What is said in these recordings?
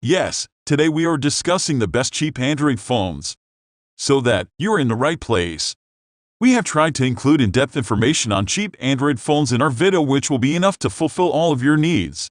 Yes, today we are discussing the best cheap Android phones. So that you're in the right place. We have tried to include in-depth information on cheap Android phones in our video, which will be enough to fulfill all of your needs.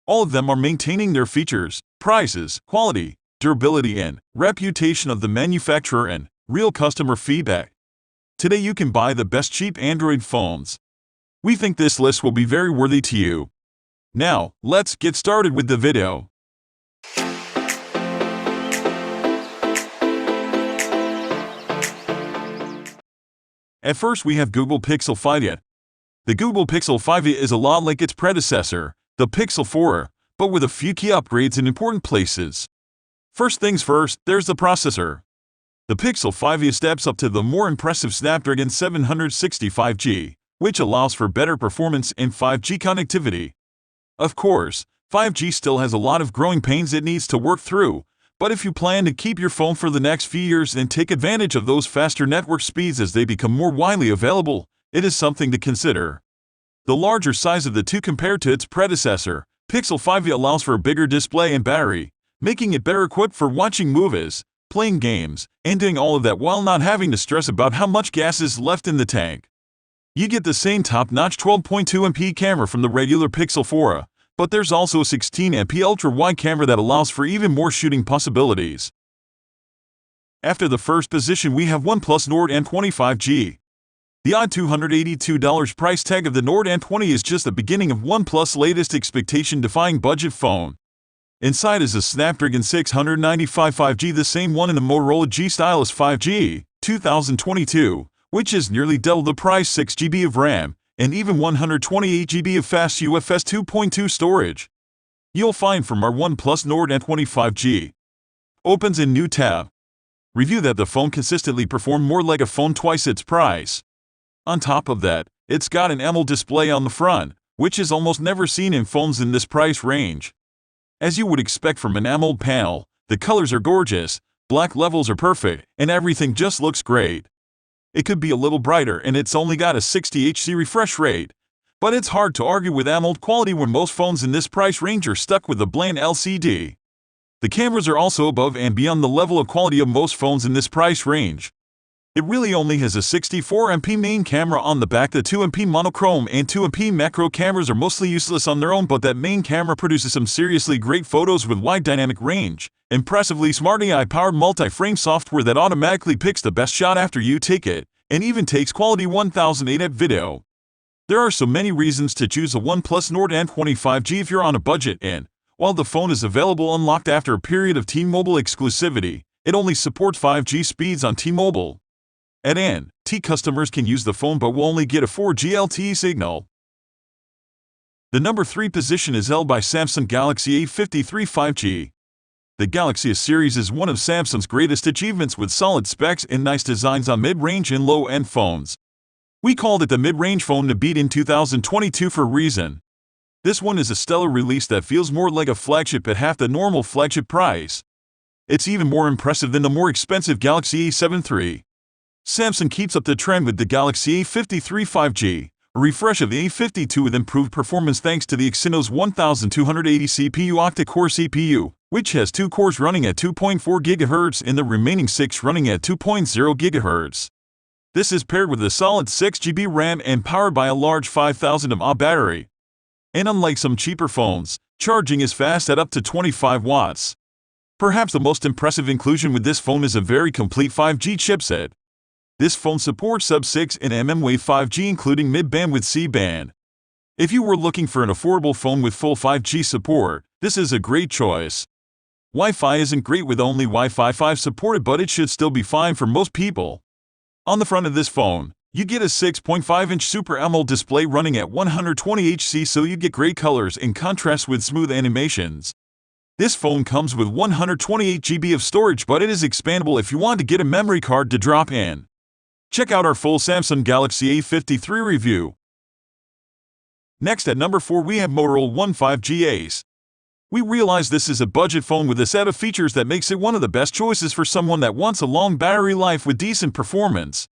All of them are maintaining their features, prices, quality, durability, and reputation of the manufacturer and real customer feedback. Today you can buy the best cheap Android phones. We think this list will be very worthy to you. Now, let's get started with the video. At first we have Google Pixel 5a. The Google Pixel 5a is a lot like its predecessor, the Pixel 4, but with a few key upgrades in important places. First things first, there's the processor. The Pixel 5a steps up to the more impressive Snapdragon 765G, which allows for better performance in 5G connectivity. Of course, 5G still has a lot of growing pains it needs to work through, but if you plan to keep your phone for the next few years and take advantage of those faster network speeds as they become more widely available, it is something to consider. The larger size of the two compared to its predecessor, Pixel 5a allows for a bigger display and battery, making it better equipped for watching movies, playing games, and doing all of that while not having to stress about how much gas is left in the tank. You get the same top-notch 12.2MP camera from the regular Pixel 4a, but there's also a 16MP ultra-wide camera that allows for even more shooting possibilities. After the first position we have OnePlus Nord N20 5G. The odd $282 price tag of the Nord N20 is just the beginning of OnePlus' latest expectation-defying budget phone. Inside is a Snapdragon 695 5G, the same one in the Motorola G Stylus 5G, 2022, which is nearly double the price, 6GB of RAM, and even 128GB of fast UFS 2.2 storage. You'll find from our OnePlus Nord N20 5G. Opens in new tab. Review that the phone consistently performed more like a phone twice its price. On top of that, it's got an AMOLED display on the front, which is almost never seen in phones in this price range. As you would expect from an AMOLED panel, the colors are gorgeous, black levels are perfect, and everything just looks great. It could be a little brighter and it's only got a 60Hz refresh rate, but it's hard to argue with AMOLED quality when most phones in this price range are stuck with a bland LCD. The cameras are also above and beyond the level of quality of most phones in this price range. It really only has a 64MP main camera on the back. The 2MP monochrome and 2MP macro cameras are mostly useless on their own, but that main camera produces some seriously great photos with wide dynamic range, impressively smart AI-powered multi-frame software that automatically picks the best shot after you take it, and even takes quality 1080p video. There are so many reasons to choose a OnePlus Nord N20 5G if you're on a budget, and while the phone is available unlocked after a period of T-Mobile exclusivity, it only supports 5G speeds on T-Mobile. At N.T. customers can use the phone but will only get a 4G LTE signal. The number 3 position is held by Samsung Galaxy A53 5G. The Galaxy A series is one of Samsung's greatest achievements, with solid specs and nice designs on mid-range and low-end phones. We called it the mid-range phone to beat in 2022 for a reason. This one is a stellar release that feels more like a flagship at half the normal flagship price. It's even more impressive than the more expensive Galaxy A72 III. Samsung keeps up the trend with the Galaxy A53 5G, a refresh of the A52 with improved performance thanks to the Exynos 1280 CPU octa-core CPU, which has 2 cores running at 2.4 GHz and the remaining 6 running at 2.0 GHz. This is paired with a solid 6GB RAM and powered by a large 5000 mAh battery. And unlike some cheaper phones, charging is fast at up to 25 watts. Perhaps the most impressive inclusion with this phone is a very complete 5G chipset. This phone supports sub-6 and mmWave 5G, including mid-bandwidth C-band. If you were looking for an affordable phone with full 5G support, this is a great choice. Wi-Fi isn't great with only Wi-Fi 5 supported, but it should still be fine for most people. On the front of this phone, you get a 6.5-inch Super AMOLED display running at 120Hz, so you get great colors in contrast with smooth animations. This phone comes with 128GB of storage, but it is expandable if you want to get a memory card to drop in. Check out our full Samsung Galaxy A53 review. Next at number 4 we have Motorola One 5G Ace. We realize this is a budget phone with a set of features that makes it one of the best choices for someone that wants a long battery life with decent performance.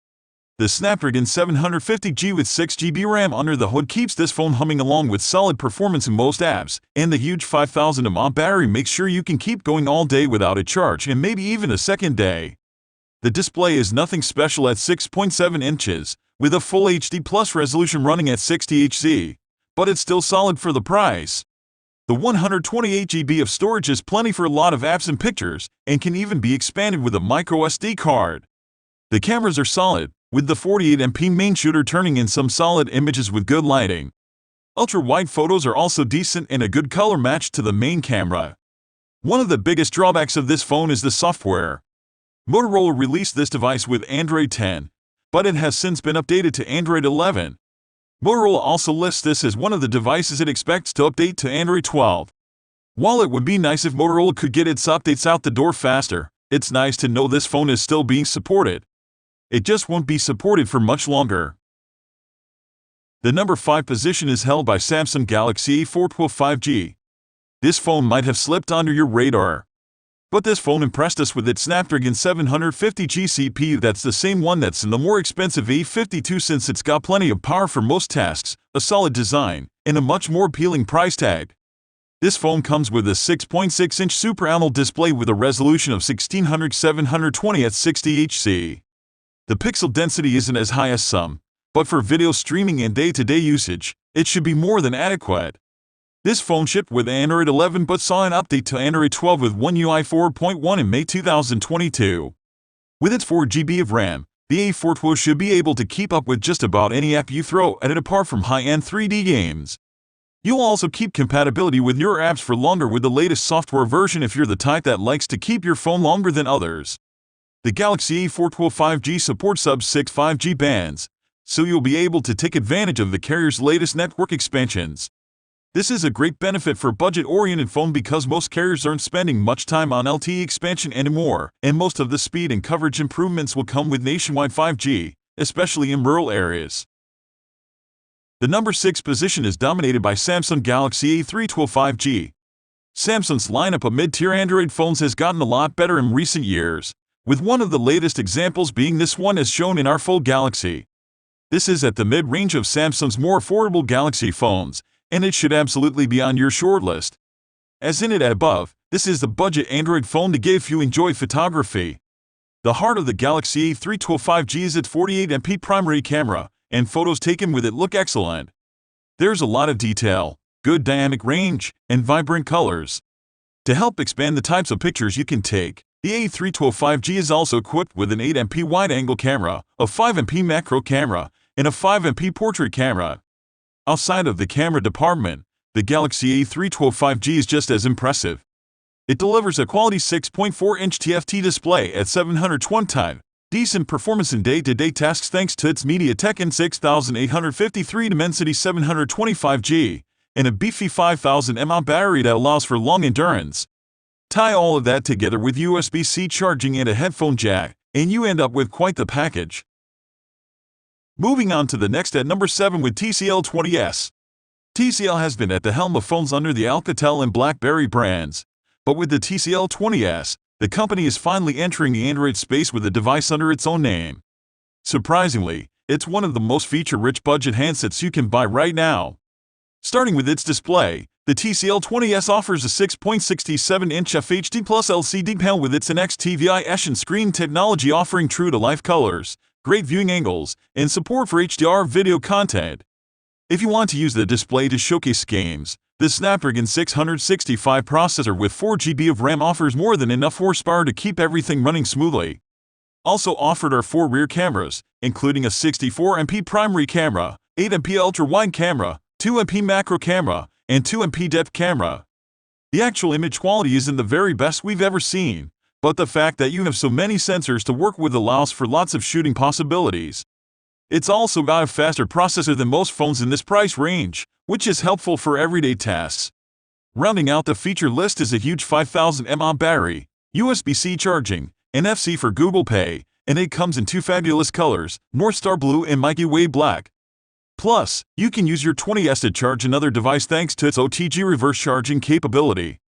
The Snapdragon 750G with 6GB RAM under the hood keeps this phone humming along with solid performance in most apps, and the huge 5000 mAh battery makes sure you can keep going all day without a charge and maybe even a second day. The display is nothing special at 6.7 inches, with a full HD Plus resolution running at 60Hz, but it's still solid for the price. The 128GB of storage is plenty for a lot of apps and pictures, and can even be expanded with a microSD card. The cameras are solid, with the 48MP main shooter turning in some solid images with good lighting. Ultra-wide photos are also decent and a good color match to the main camera. One of the biggest drawbacks of this phone is the software. Motorola released this device with Android 10, but it has since been updated to Android 11. Motorola also lists this as one of the devices it expects to update to Android 12. While it would be nice if Motorola could get its updates out the door faster, it's nice to know this phone is still being supported. It just won't be supported for much longer. The number 5 position is held by Samsung Galaxy A42 5G. This phone might have slipped under your radar. But this phone impressed us with its Snapdragon 750G CPU. That's the same one that's in the more expensive A52 since it's got plenty of power for most tasks, a solid design, and a much more appealing price tag. This phone comes with a 6.6-inch Super AMOLED display with a resolution of 1600x720 at 60Hz. The pixel density isn't as high as some, but for video streaming and day-to-day usage, it should be more than adequate. This phone shipped with Android 11 but saw an update to Android 12 with One UI 4.1 in May 2022. With its 4GB of RAM, the A42 should be able to keep up with just about any app you throw at it apart from high-end 3D games. You'll also keep compatibility with your apps for longer with the latest software version if you're the type that likes to keep your phone longer than others. The Galaxy A42 5G supports sub-6 5G bands, so you'll be able to take advantage of the carrier's latest network expansions. This is a great benefit for a budget-oriented phone because most carriers aren't spending much time on LTE expansion anymore, and most of the speed and coverage improvements will come with nationwide 5G, especially in rural areas. The number 6 position is dominated by Samsung Galaxy A32 5G. Samsung's lineup of mid-tier Android phones has gotten a lot better in recent years, with one of the latest examples being this one as shown in our full Galaxy. This is at the mid-range of Samsung's more affordable Galaxy phones, and it should absolutely be on your shortlist. As in it above, this is the budget Android phone to give if you enjoy photography. The heart of the Galaxy A32 5G is its 48MP primary camera, and photos taken with it look excellent. There's a lot of detail, good dynamic range, and vibrant colors. To help expand the types of pictures you can take, the A32 5G is also equipped with an 8MP wide-angle camera, a 5MP macro camera, and a 5MP portrait camera. Outside of the camera department, the Galaxy A32 5G is just as impressive. It delivers a quality 6.4-inch TFT display at 720x, decent performance in day-to-day tasks thanks to its MediaTek N6853 Dimensity 725G, and a beefy 5000 mAh battery that allows for long endurance. Tie all of that together with USB-C charging and a headphone jack, and you end up with quite the package. Moving on to the next at number 7 with TCL 20S. TCL has been at the helm of phones under the Alcatel and BlackBerry brands, but with the TCL 20S, the company is finally entering the Android space with a device under its own name. Surprisingly, it's one of the most feature-rich budget handsets you can buy right now. Starting with its display, the TCL 20S offers a 6.67-inch FHD Plus LCD panel with its NXT-VI screen technology offering true-to-life colors, great viewing angles, and support for HDR video content. If you want to use the display to showcase games, the Snapdragon 665 processor with 4GB of RAM offers more than enough horsepower to keep everything running smoothly. Also offered are 4 rear cameras, including a 64MP primary camera, 8MP ultra-wide camera, 2MP macro camera, and 2MP depth camera. The actual image quality isn't the very best we've ever seen, but the fact that you have so many sensors to work with allows for lots of shooting possibilities. It's also got a faster processor than most phones in this price range, which is helpful for everyday tasks. Rounding out the feature list is a huge 5000 mAh battery, USB-C charging, NFC for Google Pay, and it comes in 2 fabulous colors, North Star Blue and Milky Way Black. Plus, you can use your 20S to charge another device thanks to its OTG reverse charging capability.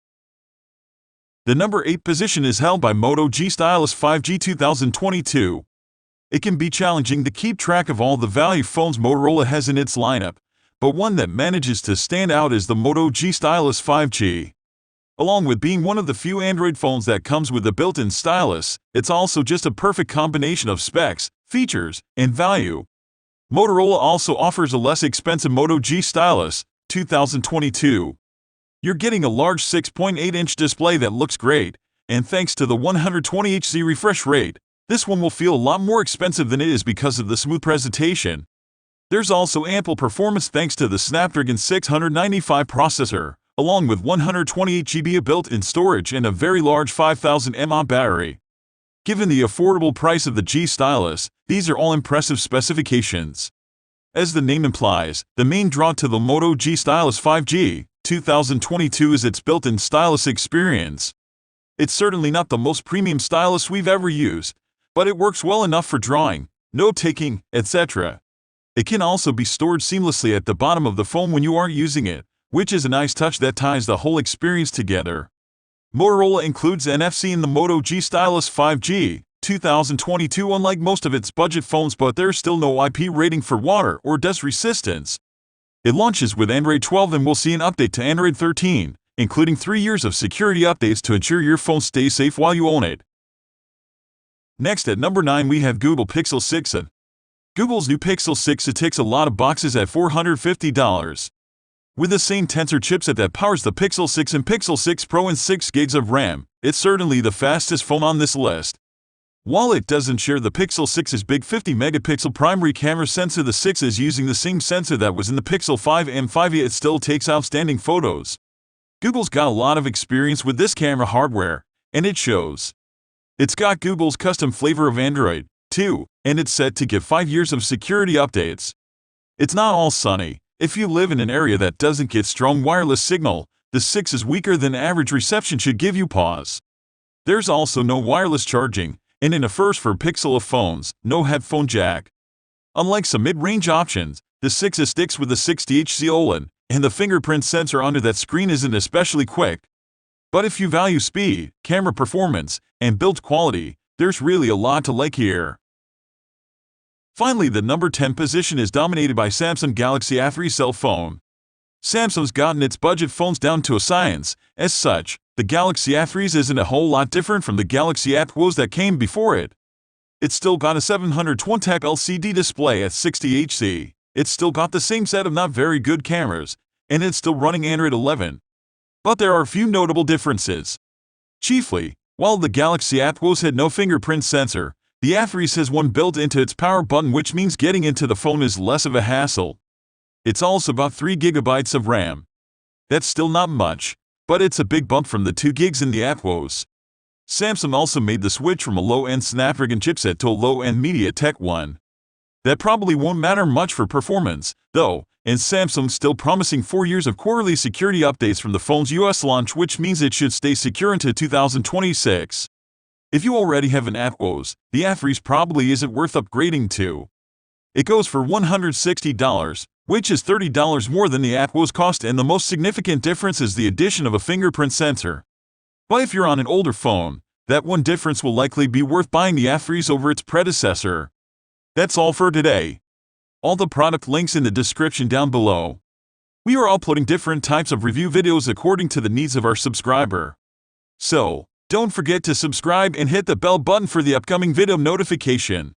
The number 8 position is held by Moto G Stylus 5G 2022. It can be challenging to keep track of all the value phones Motorola has in its lineup, but one that manages to stand out is the Moto G Stylus 5G. Along with being one of the few Android phones that comes with a built-in stylus, it's also just a perfect combination of specs, features, and value. Motorola also offers a less expensive Moto G Stylus 2022. You're getting a large 6.8-inch display that looks great, and thanks to the 120Hz refresh rate, this one will feel a lot more expensive than it is because of the smooth presentation. There's also ample performance thanks to the Snapdragon 695 processor, along with 128GB of built-in storage and a very large 5000 mAh battery. Given the affordable price of the G Stylus, these are all impressive specifications. As the name implies, the main draw to the Moto G Stylus 5G 2022 is its built-in stylus experience. It's certainly not the most premium stylus we've ever used, but it works well enough for drawing, note-taking, etc. It can also be stored seamlessly at the bottom of the phone when you aren't using it, which is a nice touch that ties the whole experience together. Motorola includes NFC in the Moto G Stylus 5G 2022 unlike most of its budget phones, but there's still no IP rating for water or dust resistance. It launches with Android 12 and we'll see an update to Android 13, including 3 years of security updates to ensure your phone stays safe while you own it. Next at number 9 we have Google Pixel 6. Google's new Pixel 6 ticks a lot of boxes at $450. With the same Tensor chipset that powers the Pixel 6 and Pixel 6 Pro and 6 GB of RAM, it's certainly the fastest phone on this list. While it doesn't share the Pixel 6's big 50-megapixel primary camera sensor, the 6 is using the same sensor that was in the Pixel 5 and 5a. It still takes outstanding photos. Google's got a lot of experience with this camera hardware, and it shows. It's got Google's custom flavor of Android, too, and it's set to give 5 years of security updates. It's not all sunny. If you live in an area that doesn't get strong wireless signal, the 6 is weaker than average reception should give you pause. There's also no wireless charging, and in a first for Pixel phones, no headphone jack. Unlike some mid-range options, the 6 sticks with the 60Hz OLED, and the fingerprint sensor under that screen isn't especially quick. But if you value speed, camera performance, and build quality, there's really a lot to like here. Finally, the number 10 position is dominated by Samsung Galaxy A3 cell phone. Samsung's gotten its budget phones down to a science. As such, the Galaxy A3 isn't a whole lot different from the Galaxy A42s that came before it. It's still got a 720p LCD display at 60Hz. It's still got the same set of not very good cameras, and it's still running Android 11. But there are a few notable differences. Chiefly, while the Galaxy A42s had no fingerprint sensor, the A3 has one built into its power button, which means getting into the phone is less of a hassle. It's also got 3 GB of RAM. That's still not much, but it's a big bump from the 2 GB in the A42s. Samsung also made the switch from a low-end Snapdragon chipset to a low-end MediaTek one. That probably won't matter much for performance, though, and Samsung's still promising 4 years of quarterly security updates from the phone's US launch, which means it should stay secure into 2026. If you already have an A42, the A3 probably isn't worth upgrading to. It goes for $160, which is $30 more than the A42's cost, and the most significant difference is the addition of a fingerprint sensor. But if you're on an older phone, that one difference will likely be worth buying the A3 over its predecessor. That's all for today. All the product links in the description down below. We are uploading different types of review videos according to the needs of our subscriber. So, don't forget to subscribe and hit the bell button for the upcoming video notification.